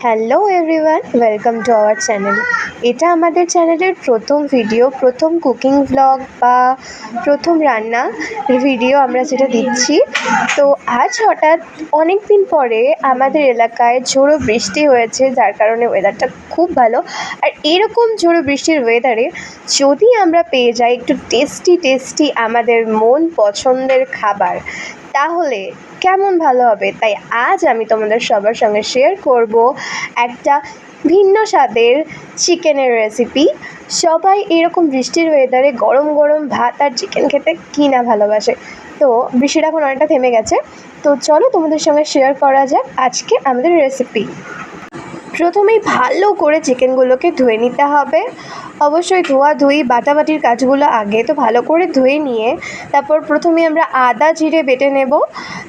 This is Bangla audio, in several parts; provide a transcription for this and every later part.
Hello everyone, welcome to our channel. এটা আমাদের চ্যানেলের প্রথম ভিডিও, প্রথম কুকিং ব্লগ বা প্রথম রান্না ভিডিও আমরা যেটা দিচ্ছি। তো আজ হঠাৎ অনেক দিন পরে আমাদের এলাকায় ঝোড়ো বৃষ্টি হয়েছে, যার কারণে ওয়েদারটা খুব ভালো। আর এরকম ঝোড়ো বৃষ্টির ওয়েদারে যদি আমরা পেয়ে যাই একটু টেস্টি টেস্টি আমাদের মন পছন্দের খাবার, তাহলে কেমন ভালো হবে। তাই আজ আমি তোমাদের সবার সঙ্গে শেয়ার করব একটা ভিন্ন স্বাদের চিকেনের রেসিপি। সবাই এরকম বৃষ্টির ওয়েদারে গরম গরম ভাত আর চিকেন খেতে কী না ভালোবাসে। তো বৃষ্টিটা এখন অনেকটা থেমে গেছে, তো চলো তোমাদের সঙ্গে শেয়ার করা যাক আজকে আমাদের রেসিপি। প্রথমেই ভালো করে চিকেনগুলোকে ধুয়ে নিতে হবে। অবশ্যই ধোয়াধুয়ি বাটাবাটির কাজগুলো আগে, তো ভালো করে ধুয়ে নিয়ে তারপর প্রথমে আমরা আদা জিরে বেটে নেব।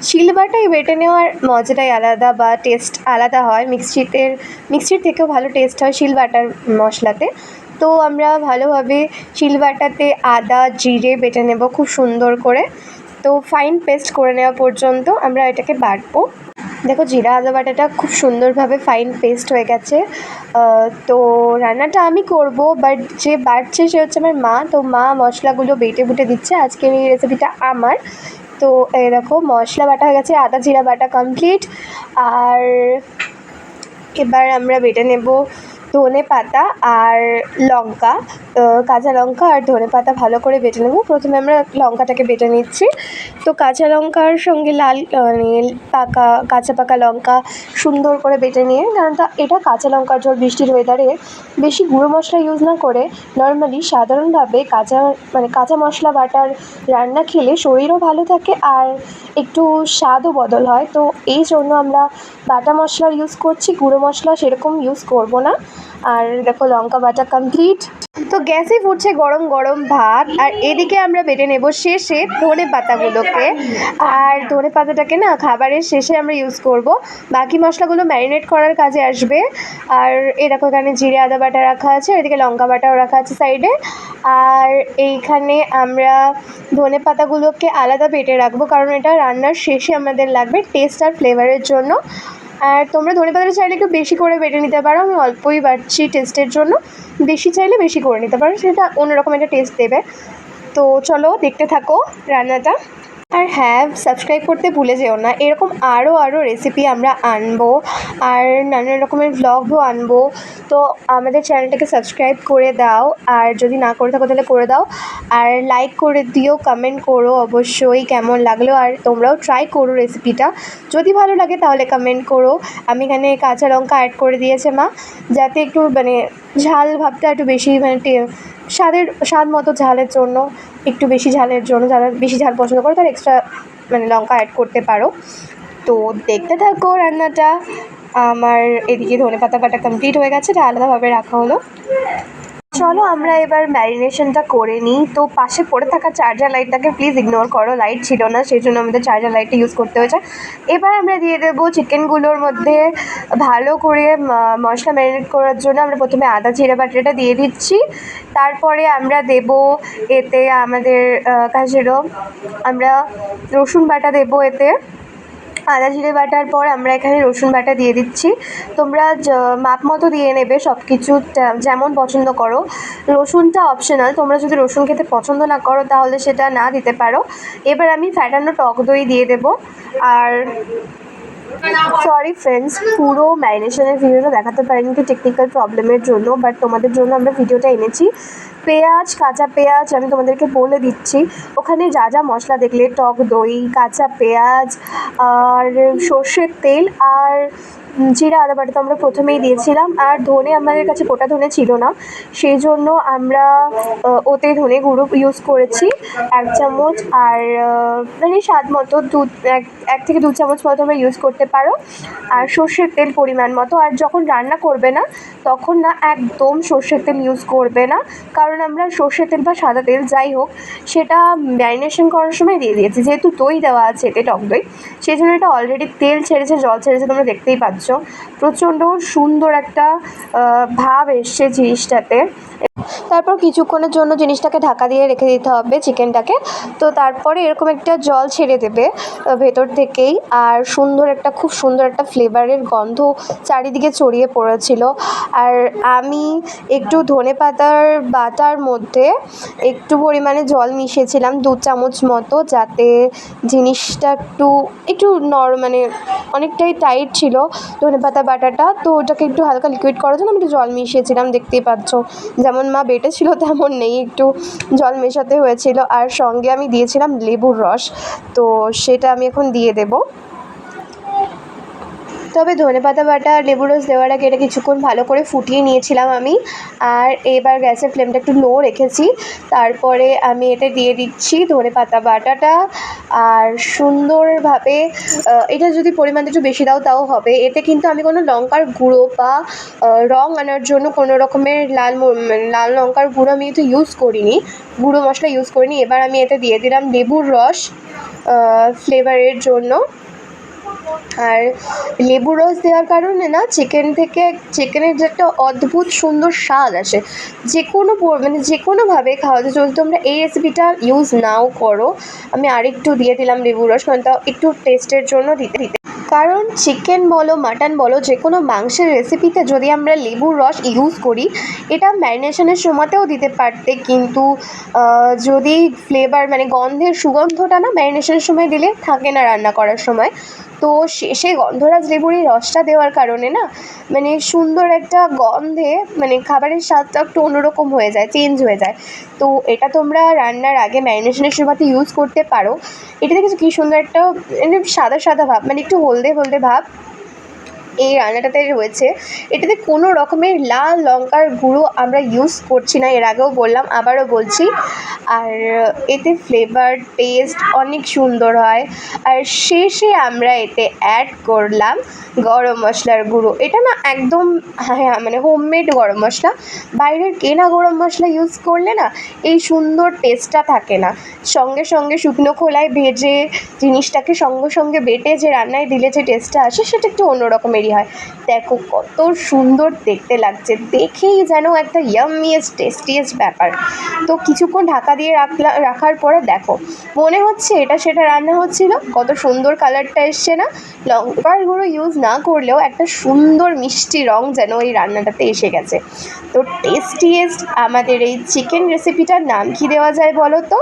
শিলবাটায় বেটে নেওয়ার মজাটাই আলাদা বা টেস্ট আলাদা হয়, মিক্সির থেকেও ভালো টেস্ট হয় শিলবাটার মশলাতে। তো আমরা ভালোভাবে শিলবাটাতে আদা জিরে বেটে নেব খুব সুন্দর করে। তো ফাইন পেস্ট করে নেওয়া পর্যন্ত আমরা এটাকে বাটবো। দেখো, জিরা আদা বাটাটা খুব সুন্দরভাবে ফাইন পেস্ট হয়ে গেছে। তো রান্নাটা আমি করব, বাট যে বাটছে সে হচ্ছে আমার মা। তো মা মশলাগুলো বেটে বুটে দিচ্ছে, আজকের এই রেসিপিটা আমার। তো এই দেখো, মশলা বাটা হয়ে গেছে, আদা জিরা বাটা কমপ্লিট। আর এবার আমরা বেটে নেব ধনে পাতা আর লঙ্কা, কাঁচা লঙ্কা আর ধনে পাতা ভালো করে বেটে নেব। প্রথমে আমরা লঙ্কাটাকে বেটে নিচ্ছি। তো কাঁচা লঙ্কার সঙ্গে লাল কাঁচা পাকা লঙ্কা সুন্দর করে বেটে নিয়ে, কারণ এটা কাঁচা লঙ্কার ঝোল, বৃষ্টির ওয়েদারে বেশি গুঁড়ো মশলা ইউজ না করে নর্মালি সাধারণভাবে কাঁচা মশলা বাটার রান্না খেলে শরীরও ভালো থাকে আর একটু স্বাদও বদল হয়। তো এই জন্য আমরা বাটা মশলা ইউজ করছি, গুঁড়ো মশলা সেরকম ইউজ করব না। আর দেখো, লঙ্কা বাটা কমপ্লিট। তো গ্যাসে ফুটছে গরম গরম ভাত, আর এদিকে আমরা বেটে নেব শেষে ধনে পাতাগুলোকে। আর ধনে পাতাটাকে না খাবারের শেষে আমরা ইউজ করব, বাকি মশলাগুলো ম্যারিনেট করার কাজে আসবে। আর এই দেখো, এখানে জিরে আদা বাটা রাখা আছে, এদিকে লঙ্কা বাটাও রাখা আছে সাইডে। আর এইখানে আমরা ধনে পাতাগুলোকে আলাদা বেটে রাখবো, কারণ এটা রান্নার শেষে আমাদের লাগবে টেস্ট আর ফ্লেভারের জন্য। আর তোমরা ধনে পাতাটা চাইলে একটু বেশি করে বেটে নিতে পারো, আমি অল্পই বাটছি টেস্টের জন্য। বেশি চাইলে বেশি করে নিতে পারো, সেটা অন্যরকম একটা টেস্ট দেবে। তো চলো দেখতে থাকো রান্নাটা। আর হ্যাঁ, সাবস্ক্রাইব করতে ভুলে যেও না, এরকম আরও রেসিপি আমরা আনবো আর নানান রকমের ভ্লগও আনবো। তো আমাদের চ্যানেলটাকে সাবস্ক্রাইব করে দাও, আর যদি না করে থাকো তাহলে করে দাও। আর লাইক করে দিও, কমেন্ট করো অবশ্যই কেমন লাগলো, আর তোমরাও ট্রাই করো রেসিপিটা। যদি ভালো লাগে তাহলে কমেন্ট করো। আমি এখানে কাঁচা লঙ্কা অ্যাড করে দিয়েছে মা, যাতে একটু ঝাল ভাবটা একটু বেশি, স্বাদ মতো ঝালের জন্য, একটু বেশি ঝালের জন্য, যারা বেশি ঝাল পছন্দ করে তারা এক্সট্রা লঙ্কা অ্যাড করতে পারো। তো দেখতে থাকো রান্নাটা। আমার এদিকে ধনে পাতা বাটা কমপ্লিট হয়ে গেছে, এটা আলাদাভাবে রাখা হলো। চলো আমরা এবার ম্যারিনেশনটা করে নিই। তো পাশে পড়ে থাকা চার্জার লাইটটাকে প্লিজ ইগনোর করো, লাইট ছিল না সেই জন্য আমাদের চার্জার লাইটটা ইউজ করতে হয়েছে। এবার আমরা দিয়ে দেবো চিকেনগুলোর মধ্যে ভালো করে মশলা ম্যারিনেট করার জন্য আমরা প্রথমে আদা জিরে বাটাটা দিয়ে দিচ্ছি। তারপরে আমরা দেব এতে আমাদের আমরা রসুন বাটা দেবো এতে। আদা জিরে বাটার পর আমরা এখানে রসুন বাটা দিয়ে দিচ্ছি। তোমরা মাপ মতো দিয়ে নেবে সব কিছু, যেমন পছন্দ করো। রসুনটা অপশনাল, তোমরা যদি রসুন খেতে পছন্দ না করো তাহলে সেটা না দিতে পারো। এবার আমি ফ্যাটানো টক দই দিয়ে দেবো। আর সরি ফ্রেন্ডস, পুরো ম্যারিনেশনের ভিডিওটা দেখাতে পারিনি তো টেকনিক্যাল প্রবলেমের জন্য, বাট তোমাদের জন্য আমরা ভিডিওটা এনেছি। কাঁচা পেঁয়াজ আমি তোমাদেরকে বলে দিচ্ছি, ওখানে যা যা মশলা দেখলে, টক দই, কাঁচা পেঁয়াজ আর সর্ষের তেল আর জিরা আদা বাটা তো আমরা প্রথমেই দিয়েছিলাম। আর ধনে আমাদের কাছে গোটা ধনে ছিল না, সেই জন্য আমরা ওতে ধনে গুঁড়ো ইউজ করেছি 1 চামচ। আর স্বাদ মতো এক থেকে 2 চামচ মতো আমরা ইউজ করতে পারো। আর সর্ষের তেল পরিমাণ মতো। আর যখন রান্না করবে না তখন না একদম সর্ষের তেল ইউজ করবে না, কারণ আমরা সর্ষের তেল বা সাদা তেল যাই হোক সেটা ম্যারিনেশন করার সময় দিয়ে দিয়েছি। যেহেতু দই দেওয়া আছে এতে, টক দই, সেই জন্য এটা অলরেডি তেল ছেড়েছে, জল ছেড়েছে, তোমরা দেখতেই পাচ্ছ। পাচ্ছ, প্রচণ্ড সুন্দর একটা ভাব এসছে জিনিসটাতে। তারপর কিছুক্ষণের জন্য জিনিসটাকে ঢাকা দিয়ে রেখে দিতে হবে চিকেনটাকে। তো তারপরে এরকম একটা জল ছেড়ে দেবে ভেতর থেকেই, আর খুব সুন্দর একটা ফ্লেভারের গন্ধ চারিদিকে ছড়িয়ে পড়েছিল। আর আমি একটু ধনেপাতার বাটার মধ্যে একটু পরিমাণে জল মিশিয়েছিলাম 2 চামচ মতো, যাতে জিনিসটা একটু মানে অনেকটাই টাইট ছিল ধনেপাতা বাটাটা। তো ওটাকে একটু হালকা লিকুইড করার জন্য আমি একটু জল মিশিয়েছিলাম, দেখতেই পাচ্ছ যেমন মা বেটেছিল তেমন নেই, একটু জল মেশাতে হয়েছিল। আর সঙ্গে আমি দিয়েছিলাম লেবুর রস, তো সেটা আমি এখন দিয়ে দেবো। তবে ধনেপাতা বাটা আর লেবুর রস দেওয়ার আগে এটা কিছুক্ষণ ভালো করে ফুটিয়ে নিয়েছিলাম আমি। আর এবার গ্যাসের ফ্লেমটা একটু লো রেখেছি। তারপরে আমি এতে দিয়ে দিচ্ছি ধনেপাতা বাটাটা, আর সুন্দরভাবে এটা যদি পরিমাণটা একটু বেশি দাও তাও হবে। এতে কিন্তু আমি কোনো লঙ্কার গুঁড়ো বা রং আনার জন্য কোনো রকমের লাল লঙ্কার গুঁড়ো আমি কিন্তু ইউজ করিনি, গুঁড়ো মশলা ইউজ করিনি। এবার আমি এতে দিয়ে দিলাম লেবুর রস ফ্লেভারের জন্য। আর লেবু রস দেওয়ার কারণে না চিকেনের যে একটা অদ্ভুত সুন্দর স্বাদ আসে, যে কোনোভাবে খাওয়াতে। যদি তোমরা এই রেসিপিটা ইউজ নাও করো, আমি আরেকটু দিয়ে দিলাম লেবু রস, কারণ তাও একটু টেস্টের জন্য দিতে। কারণ চিকেন বলো মাটন বলো যে কোনো মাংসের রেসিপিতে যদি আমরা লেবুর রস ইউজ করি, এটা ম্যারিনেশনের সময়তেও দিতে পারতে, কিন্তু যদি ফ্লেভার মানে সুগন্ধটা না ম্যারিনেশনের সময় দিলে থাকে না রান্না করার সময়। তো শেষে গন্ধরাজ লেবুর এই রসটা দেওয়ার কারণে না মানে সুন্দর একটা গন্ধে মানে খাবারের স্বাদটা একটু অন্যরকম হয়ে যায়, চেঞ্জ হয়ে যায়। তো এটা তোমরা রান্নার আগে ম্যারিনেশনের সময়তে ইউজ করতে পারো। এটাতে কিছু কী সুন্দর একটা সাদা সাদা ভাব, মানে একটু হলদে হলদে ভাব এই রান্নাটাতে রয়েছে। এটাতে কোনো রকমের লাল লঙ্কার গুঁড়ো আমরা ইউজ করছি না, এর আগেও বললাম আবারও বলছি। আর এতে ফ্লেভার টেস্ট অনেক সুন্দর হয়। আর শেষে আমরা এতে অ্যাড করলাম গরম মশলার গুঁড়ো। এটা না একদম মানে হোমমেড গরম মশলা, বাইরের কেনা গরম মশলা ইউজ করলে না এই সুন্দর টেস্টটা থাকে না। সঙ্গে সঙ্গে শুকনো খোলায় ভেজে জিনিসটাকে সঙ্গে সঙ্গে বেটে যে রান্নায় দিলে যে টেস্টটা আসে সেটা একটু অন্য রকমেরই হয়। দেখো কত সুন্দর দেখতে লাগছে, দেখেই যেন একটা ইয়াম্মিয়েস্ট টেস্টিয়েস্ট ব্যাপার। তো কিছুক্ষণ ঢাকা দিয়ে রাখার পরে দেখো মনে হচ্ছে এটা সেটা রান্না হচ্ছিল, কত সুন্দর কালারটা এসছে না। লঙ্কার গুঁড়ো ইউজ না করলেও একটা সুন্দর মিষ্টি রং যেন এই রান্নাটাতে এসে গেছে। তো টেস্টিয়েস্ট আমাদের এই চিকেন রেসিপিটার নাম কি দেওয়া যায় বলো তো?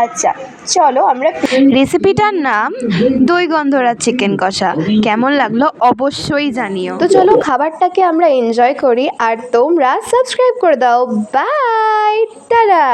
আচ্ছা চলো আমরা রেসিপিটার নাম দই গন্ধরাজ চিকেন কষা। কেমন লাগলো অবশ্যই জানিও। তো চলো খাবারটাকে আমরা এনজয় করি, আর তোমরা সাবস্ক্রাইব করে দাও। Bye, tata.